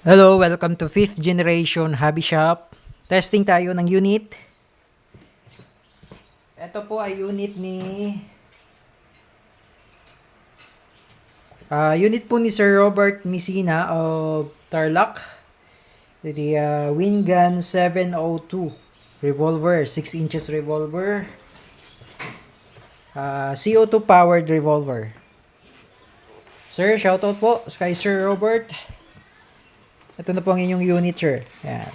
Hello, welcome to 5th generation hobby shop. Testing tayo ng unit. Ito po ay unit ni Sir Robert Messina of Tarlac. The Wingun 702 revolver, 6 inches revolver. CO2 powered revolver. Sir, shoutout po kay Sir Robert. Ito na po ang inyong unit, sir. Ayan.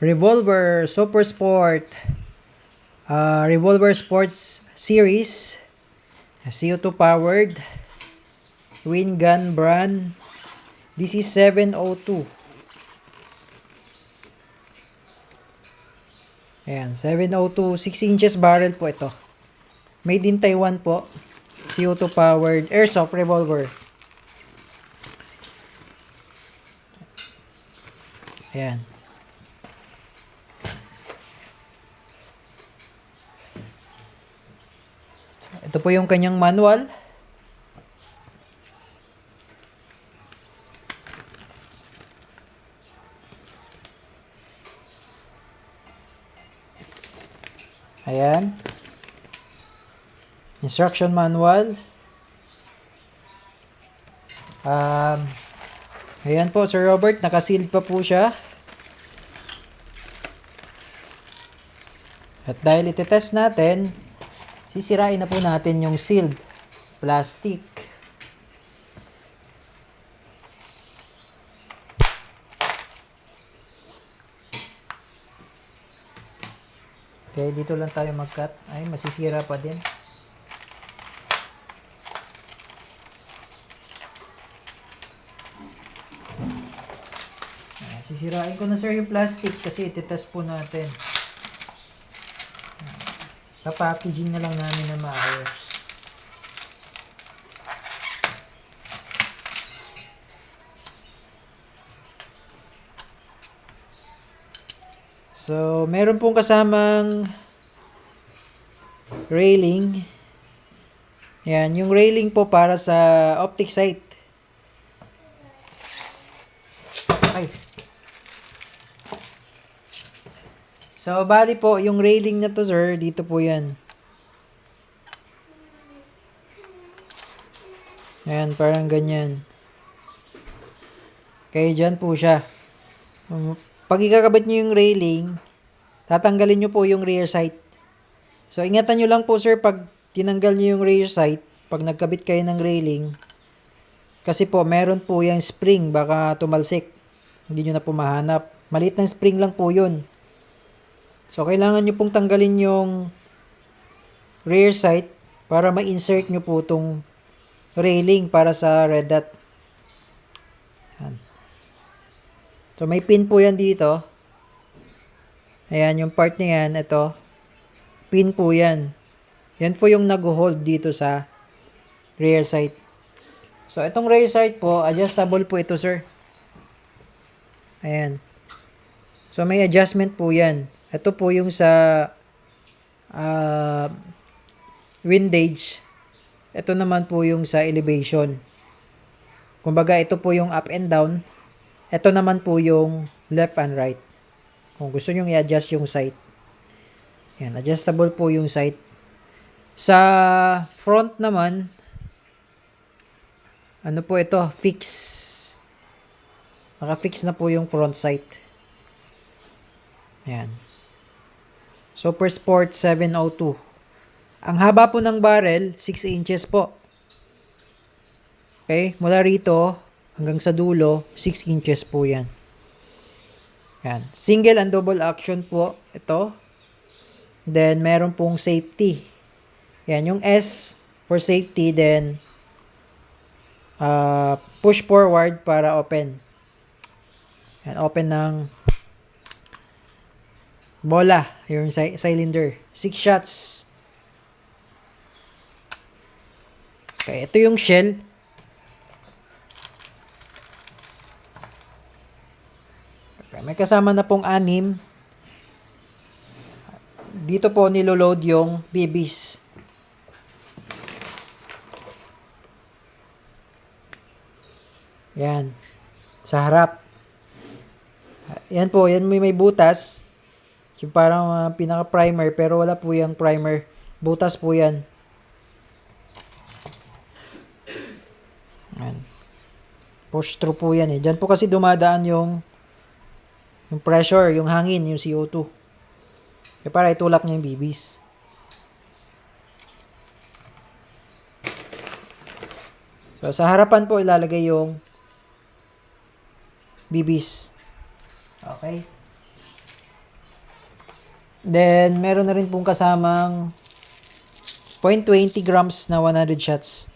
Revolver Super Sport. Revolver Sports Series. CO2 powered. Wingun brand. This is 702. Ayan, 702. 6 inches barrel po ito. Made in Taiwan po. CO2 powered airsoft revolver. Ayan. Ito po yung kanyang manual. Ayan. Instruction manual. Ayan po, Sir Robert. Nakasealed pa po siya. At dahil itetest natin, sisirain na po natin yung sealed plastic. Okay, dito lang tayo mag-cut. Ay, masisira pa din. Sisirain ko na, sir, yung plastic kasi itetest po natin. Packaging na lang namin na maayos. So, meron pong kasamang railing. Yan, yung railing po para sa optic sight. Ay. So, bali po, yung railing na to, sir, dito po yan. Ayan, parang ganyan. Kaya dyan po siya. Pag ikakabit nyo yung railing, tatanggalin nyo po yung rear sight. So, ingatan nyo lang po, sir, pag tinanggal nyo yung rear sight, pag nagkabit kayo ng railing, kasi po, meron po yung spring, baka tumalsik. Hindi nyo na po mahanap. Maliit ng spring lang po yun. So, kailangan nyo pong tanggalin yung rear sight para ma-insert nyo po itong railing para sa red dot. Yan. So, may pin po yan dito. Ayan, yung part niya yan, ito. Pin po yan. Yan po yung nag-hold dito sa rear sight. So, itong rear sight po, adjustable po ito, sir. Ayan. So, may adjustment po yan. Ito po yung sa windage. Ito naman po yung sa elevation. Kumbaga, ito po yung up and down. Ito naman po yung left and right. Kung gusto nyo i-adjust yung sight. Yan, adjustable po yung sight. Sa front naman, ano po ito? Fix. Naka-fix na po yung front sight. Yan. Super Sport 702. Ang haba po ng barrel, 6 inches po. Okay? Mula rito hanggang sa dulo, 6 inches po yan. Yan. Single and double action po. Ito. Then, meron pong safety. Yan. Yung S for safety. Then, push forward para open. Yan. Open ng bola, yung cylinder. 6 shots. Okay, ito yung shell. Okay, may kasama na pong 6. Dito po niloload yung BBs. Yan. sa harap. Yan po, yan may butas. Yung parang pinaka-primer, pero wala po yung primer. Butas po yan. Yan. Push through po yan eh. Diyan po kasi dumadaan yung pressure, yung hangin, yung CO2. Kaya para itulak niya yung BBs. So, sa harapan po ilalagay yung BBs. Okay. Then, meron na rin pong kasamang 0.20 grams na 100 shots.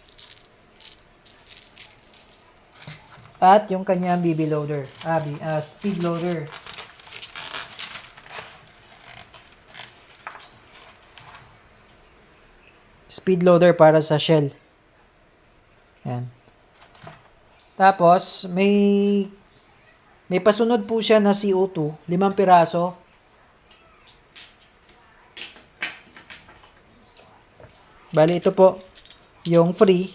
At yung kanyang BB loader. Speed loader. Speed loader para sa shell. Yan. Tapos, may pasunod po siya na CO2. 5 piraso. Bali, ito po. Yung free.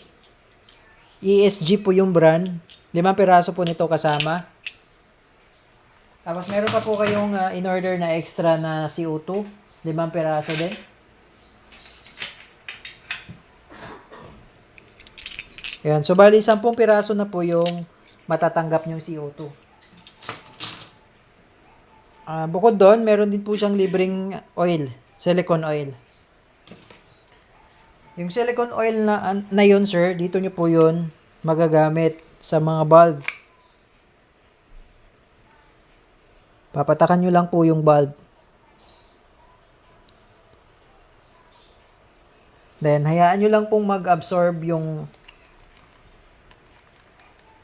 ESG po yung brand. 5 piraso po nito kasama. Tapos, meron pa po kayong in-order na extra na CO2. 5 piraso din. Ayan. So, bali, 10 piraso na po yung matatanggap nyong CO2. Bukod doon, meron din po siyang libreng oil. Silicone oil. Yung silicone oil na yun, sir, dito nyo po yun magagamit sa mga valve. Papatakan nyo lang po yung valve. Then, hayaan nyo lang pong mag-absorb yung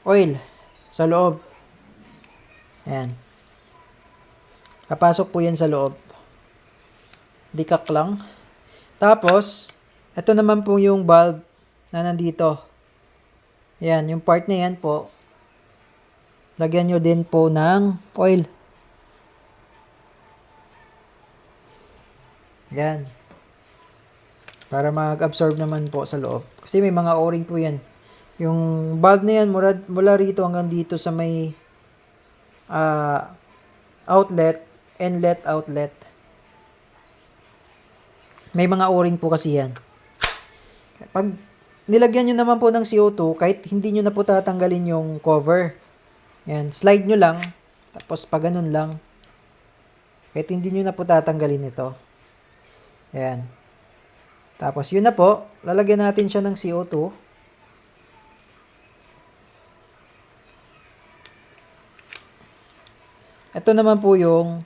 oil sa loob. Ayan. Kapasok po yan sa loob. Dikak lang. Tapos, ito naman po yung valve na nandito. Ayan, yung part na yan po. Lagyan nyo din po ng oil. Ayan. Para mag-absorb naman po sa loob. Kasi may mga o-ring po yan. Yung valve na yan, mula rito hanggang dito sa may outlet, inlet, outlet. May mga o-ring po kasi yan. Pag nilagyan nyo naman po ng CO2, kahit hindi nyo na po tatanggalin yung cover. Yan, slide nyo lang. Tapos pag ganun lang. Kahit hindi nyo na po tatanggalin ito. Yan. Tapos yun na po. Lalagyan natin siya ng CO2. Ito naman po yung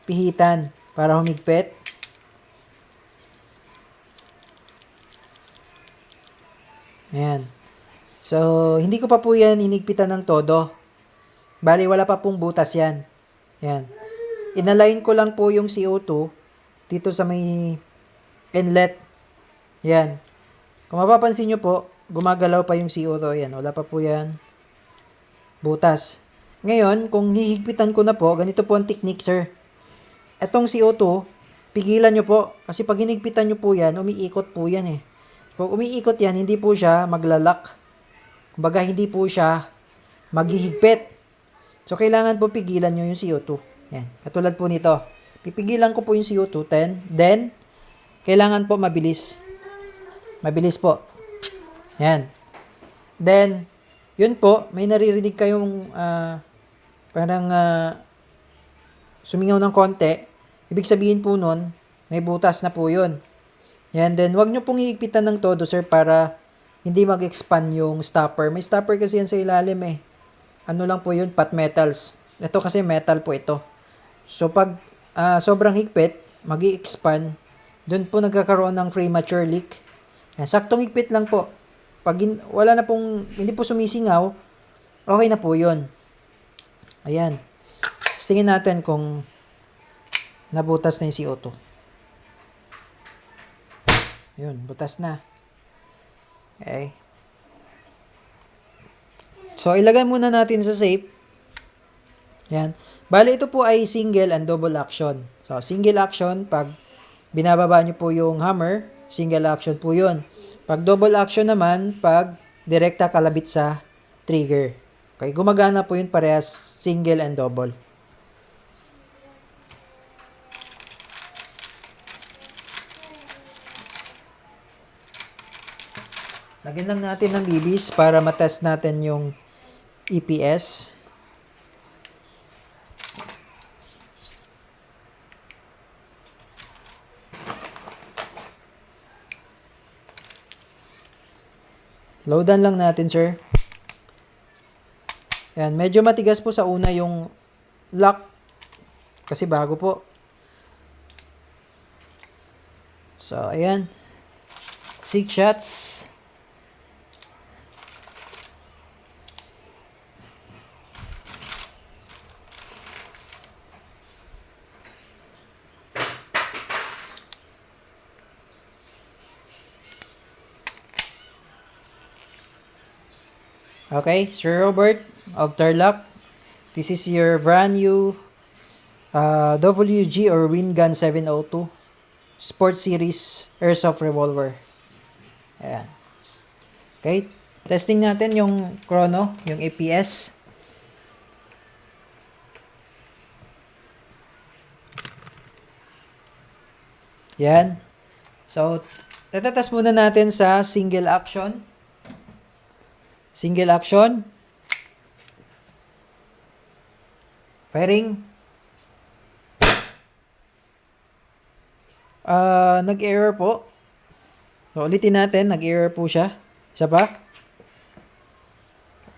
pihitan para humigpit. Ayan. So, hindi ko pa po yan inigpitan ng todo. Bali, wala pa pong butas yan. Ayan. Inalign ko lang po yung CO2 dito sa may inlet. Ayan. Kung mapapansin nyo po, gumagalaw pa yung CO2. Ayan, wala pa po yan butas. Ngayon, kung hihigpitan ko na po, ganito po ang technique, sir. Etong CO2, pigilan nyo po. Kasi pag hinigpitan nyo po yan, umiikot po yan eh. Kung umiikot yan, hindi po siya maglalak. Kumbaga, hindi po siya maghihigpit. So, kailangan po pigilan nyo yung CO2. Yan. Katulad po nito. Pipigilan ko po yung CO2, then, kailangan po mabilis. Mabilis po. Yan. Then, yun po, may naririnig kayong parang sumingaw ng konti. Ibig sabihin po nun, may butas na po yun. Yan, then wag nyo pong hihigpitan ng todo, sir, para hindi mag-expand yung stopper. May stopper kasi yan sa ilalim eh. Ano lang po yun, pot metals. Ito kasi metal po ito. So, pag sobrang higpit, mag-i-expand, dun po nagkakaroon ng premature leak. Yan, saktong higpit lang po. Pag wala na pong, hindi po sumisingaw, okay na po yun. Ayan. Tingnan natin kung nabutas na yung CO2. Ayun, butas na. Okay. So, ilagay muna natin sa safe. Yan. Bali, ito po ay single and double action. So, single action, pag binababa nyo po yung hammer, single action po yun. Pag double action naman, pag direkta kalabit sa trigger. Okay, gumagana po yun parehas, single and double. Lagyan lang natin ng bibis para matest natin yung EPS. Loadan lang natin, sir. Ayan, medyo matigas po sa una yung lock kasi bago po. So, ayan. 6 shots. Okay, Sir Robert of Tarlac. This is your brand new WG or Wingun 702 Sports Series Airsoft Revolver. Ayan. Okay, testing natin yung chrono, yung APS. Yan. So, tetetest muna natin sa single action. Single action. Firing. Nag-error po. So, ulitin natin. Nag-error po siya. Isa pa.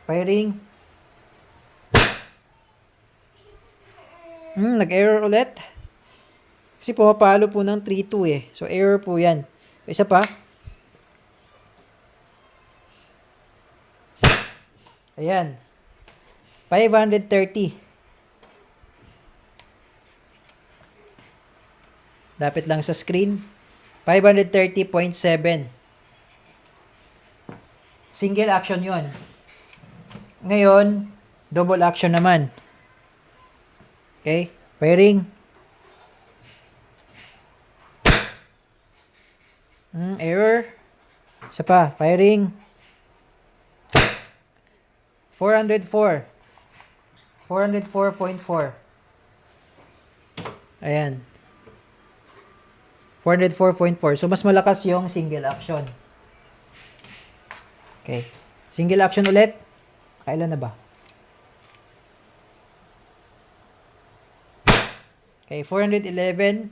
Firing. Nag-error ulit. Kasi pumapalo po ng 3-2 eh. So, error po yan. Isa pa. Ayan. 530. Lapit lang sa screen. 530.7. Single action yon. Ngayon, double action naman. Okay. Firing. Error. Isa pa. Firing. 404. 404.4. Ayan. 404.4. So, mas malakas yung single action. Okay. Single action ulit. Kailan na ba? Okay. 411.9.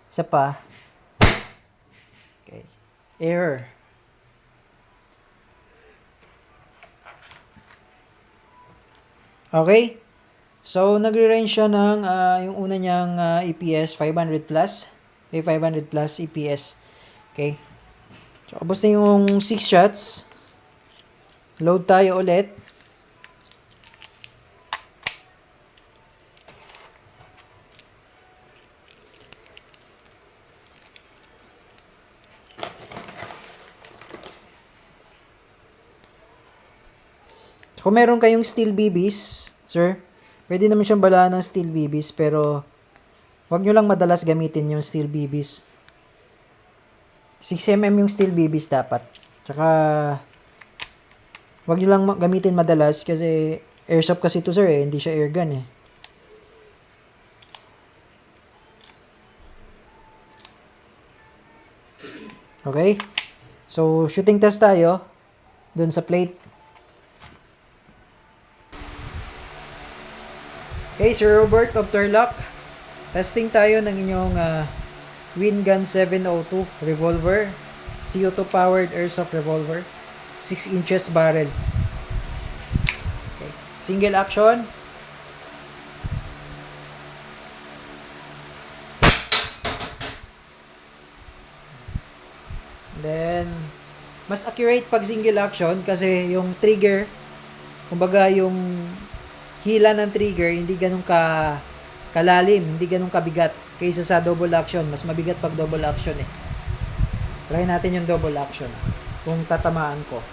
Isa pa. Okay. Error. Okay. So, nagre-range siya ng yung una niyang EPS 500 plus. Okay, 500 plus EPS. Okay. So, abos na yung 6 shots. Load tayo ulit. Kung meron kayong steel BBs, sir, pwede naman siyang balaan ng steel BBs, pero wag nyo lang madalas gamitin yung steel BBs. 6mm yung steel BBs dapat. Tsaka, wag nyo lang gamitin madalas kasi airsoft kasi ito, sir, eh. Hindi siya airgun, eh. Okay? So, shooting test tayo dun sa plate. Okay, Sir Robert of Tarlac. Testing tayo ng inyong Wingun 702 revolver. CO2 powered airsoft revolver. 6 inches barrel. Okay. Single action. Then, mas accurate pag single action kasi yung trigger, kumbaga yung hila ng trigger, hindi ganun kalalim, hindi ganun kabigat kaysa sa double action. Mas mabigat pag double action eh. Try natin yung double action kung tatamaan ko.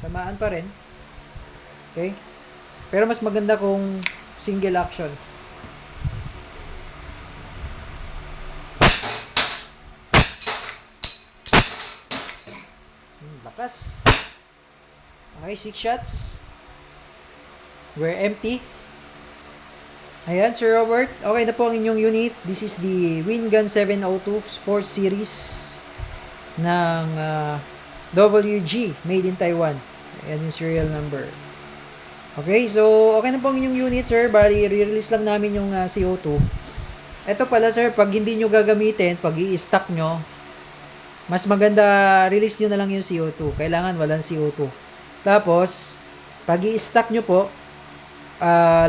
Tatamaan pa rin. Okay? Pero mas maganda kung single action. Pass. Okay, 6 shots. We're empty. Ayan, Sir Robert. Okay na po ang inyong unit. This is the Wingun 702 Sports Series ng WG, made in Taiwan. Ayan yung serial number. Okay, so okay na po ang inyong unit, sir. Bali, re-release lang namin yung CO2. Ito pala, sir, pag hindi nyo gagamitin, pag i-stack nyo, mas maganda release nyo na lang yung CO2. Kailangan walang CO2. Tapos, pag i-stack nyo po,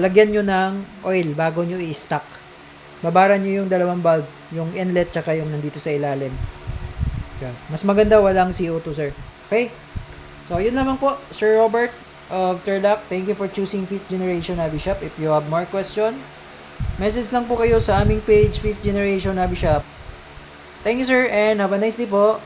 lagyan nyo ng oil bago nyo i-stack. Babaran nyo yung dalawang valve, yung inlet tsaka yung nandito sa ilalim. Yan. Mas maganda walang CO2, sir. Okay? So, yun naman po, Sir Robert of Turlock. Thank you for choosing 5th Generation Hobby Shop. If you have more question, message lang po kayo sa aming page, 5th Generation Hobby Shop. Thank you, sir, and have a nice day po.